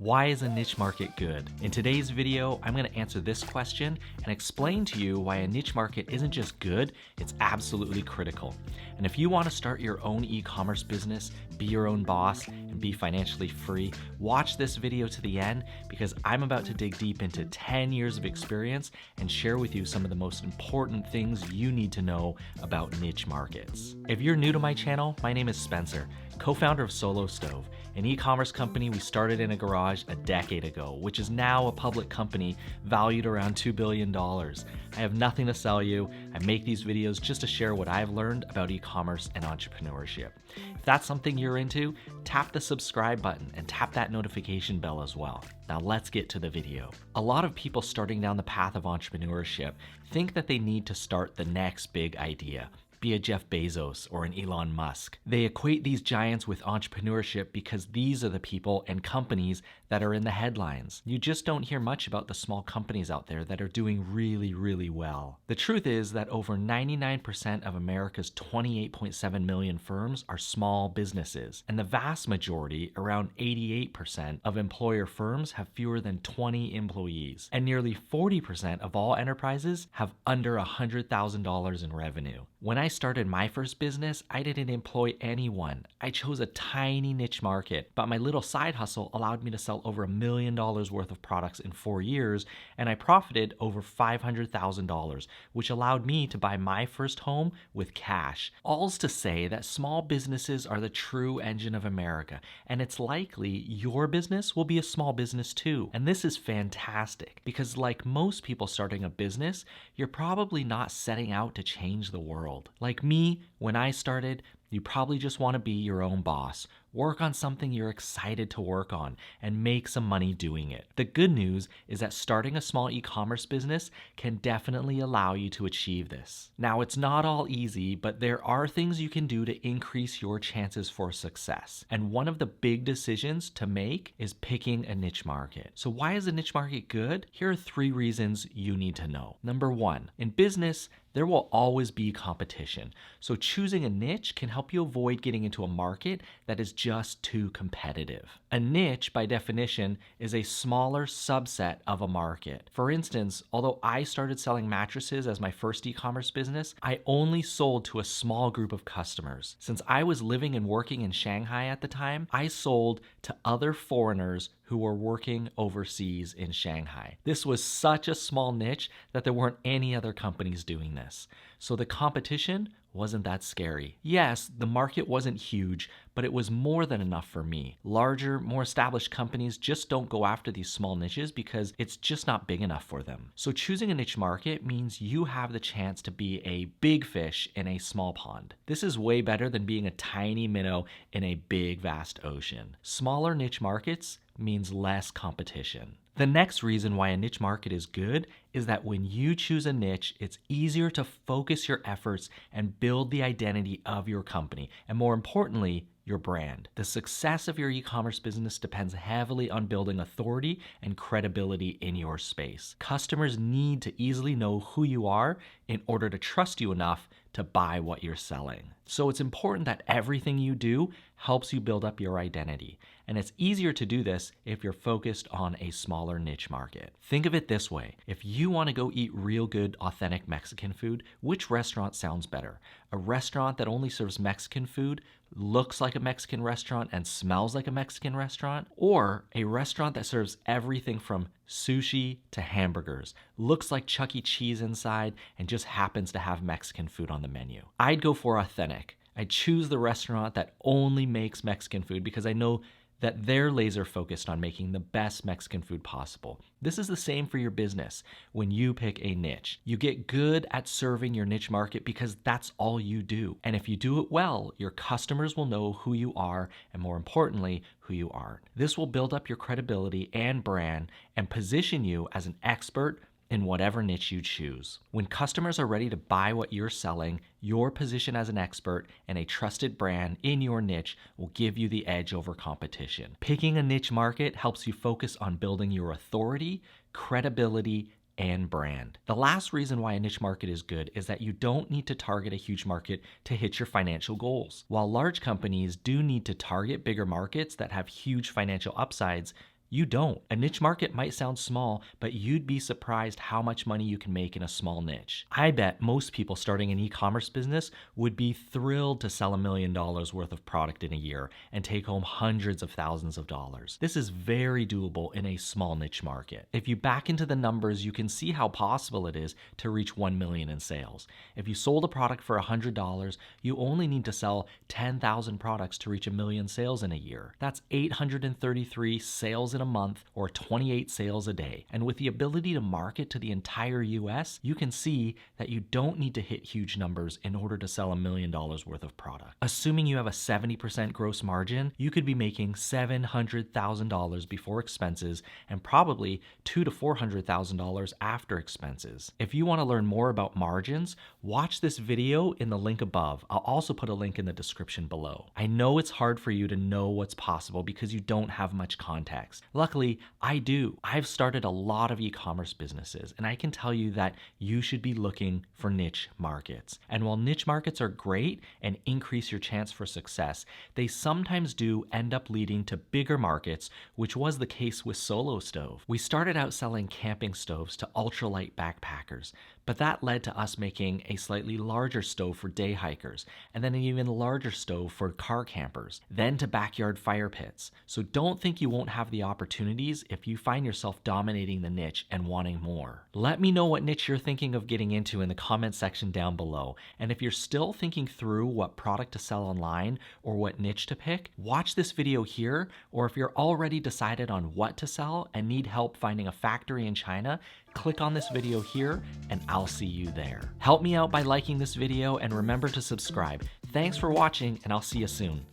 Why is a niche market good? In today's video, I'm going to answer this question and explain to you why a niche market isn't just good, it's absolutely critical. And if you want to start your own e-commerce business, be your own boss, and be financially free, watch this video to the end because I'm about to dig deep into 10 years of experience and share with you some of the most important things you need to know about niche markets. If you're new to my channel, my name is Spencer, co-founder of Solo Stove, an e-commerce company we started in a garage a decade ago, which is now a public company valued around $2 billion. I have nothing to sell you. I make these videos just to share what I've learned about e-commerce and entrepreneurship. If that's something you're into, tap the subscribe button and tap that notification bell as well. Now let's get to the video. A lot of people starting down the path of entrepreneurship think that they need to start the next big idea. Be a Jeff Bezos or an Elon Musk. They equate these giants with entrepreneurship because these are the people and companies that are in the headlines. You just don't hear much about the small companies out there that are doing really well. The truth is that over 99% of America's 28.7 million firms are small businesses, and the vast majority, around 88% of employer firms have fewer than 20 employees, and nearly 40% of all enterprises have under $100,000 in revenue. When I started my first business, I didn't employ anyone. I chose a tiny niche market, but my little side hustle allowed me to sell over $1 million worth of products in 4 years, and I profited over $500,000, which allowed me to buy my first home with cash. All's to say that small businesses are the true engine of America, and it's likely your business will be a small business too. And this is fantastic because, like most people starting a business, you're probably not setting out to change the world. Like me, when I started, you probably just want to be your own boss, work on something you're excited to work on, and make some money doing it. The good news is that starting a small e-commerce business can definitely allow you to achieve this. Now, it's not all easy, but there are things you can do to increase your chances for success. And one of the big decisions to make is picking a niche market. So why is a niche market good? Here are 3 reasons you need to know. Number 1, in business, there will always be competition. So choosing a niche can help you avoid getting into a market that is just too competitive. A niche, by definition, is a smaller subset of a market. For instance, although I started selling mattresses as my first e-commerce business, I only sold to a small group of customers. Since I was living and working in Shanghai at the time, I sold to other foreigners who were working overseas in Shanghai. This was such a small niche that there weren't any other companies doing this. So the competition wasn't that scary. Yes, the market wasn't huge, but it was more than enough for me. Larger, more established companies just don't go after these small niches because it's just not big enough for them. So choosing a niche market means you have the chance to be a big fish in a small pond. This is way better than being a tiny minnow in a big, vast ocean. Smaller niche markets means less competition. The next reason why a niche market is good is that when you choose a niche, it's easier to focus your efforts and build the identity of your company, and more importantly, your brand. The success of your e-commerce business depends heavily on building authority and credibility in your space. Customers need to easily know who you are in order to trust you enough to buy what you're selling. So it's important that everything you do helps you build up your identity. And it's easier to do this if you're focused on a smaller niche market. Think of it this way. If you want to go eat real good, authentic Mexican food, which restaurant sounds better? A restaurant that only serves Mexican food, looks like a Mexican restaurant, and smells like a Mexican restaurant? Or a restaurant that serves everything from sushi to hamburgers, looks like Chuck E. Cheese inside, and just happens to have Mexican food on the menu? I'd go for authentic. I'd choose the restaurant that only makes Mexican food because I know that they're laser focused on making the best Mexican food possible. This is the same for your business. When you pick a niche, you get good at serving your niche market because that's all you do. And if you do it well, your customers will know who you are and, more importantly, who you aren't. This will build up your credibility and brand and position you as an expert in whatever niche you choose. When customers are ready to buy what you're selling, your position as an expert and a trusted brand in your niche will give you the edge over competition. Picking a niche market helps you focus on building your authority, credibility, and brand. The last reason why a niche market is good is that you don't need to target a huge market to hit your financial goals. While large companies do need to target bigger markets that have huge financial upsides, You don't. A niche market might sound small, but you'd be surprised how much money you can make in a small niche. I bet most people starting an e-commerce business would be thrilled to sell $1 million worth of product in a year and take home hundreds of thousands of dollars. This is very doable in a small niche market. If you back into the numbers, you can see how possible it is to reach 1 million in sales. If you sold a product for $100, you only need to sell 10,000 products to reach 1 million sales in a year. That's 833 sales in a month, or 28 sales a day. And with the ability to market to the entire US, you can see that you don't need to hit huge numbers in order to sell $1 million worth of product. Assuming you have a 70% gross margin, you could be making $700,000 before expenses and probably $200,000 to $400,000 after expenses. If you want to learn more about margins, watch this video in the link above. I'll also put a link in the description below. I know it's hard for you to know what's possible because you don't have much context. Luckily, I do. I've started a lot of e-commerce businesses, and I can tell you that you should be looking for niche markets. And while niche markets are great and increase your chance for success, they sometimes do end up leading to bigger markets, which was the case with Solo Stove. We started out selling camping stoves to ultralight backpackers, but that led to us making a slightly larger stove for day hikers, and then an even larger stove for car campers, then to backyard fire pits. So don't think you won't have the opportunities if you find yourself dominating the niche and wanting more. Let me know what niche you're thinking of getting into in the comment section down below. And if you're still thinking through what product to sell online or what niche to pick, watch this video here, or if you're already decided on what to sell and need help finding a factory in China, click on this video here and I'll see you there. Help me out by liking this video and remember to subscribe. Thanks for watching and I'll see you soon.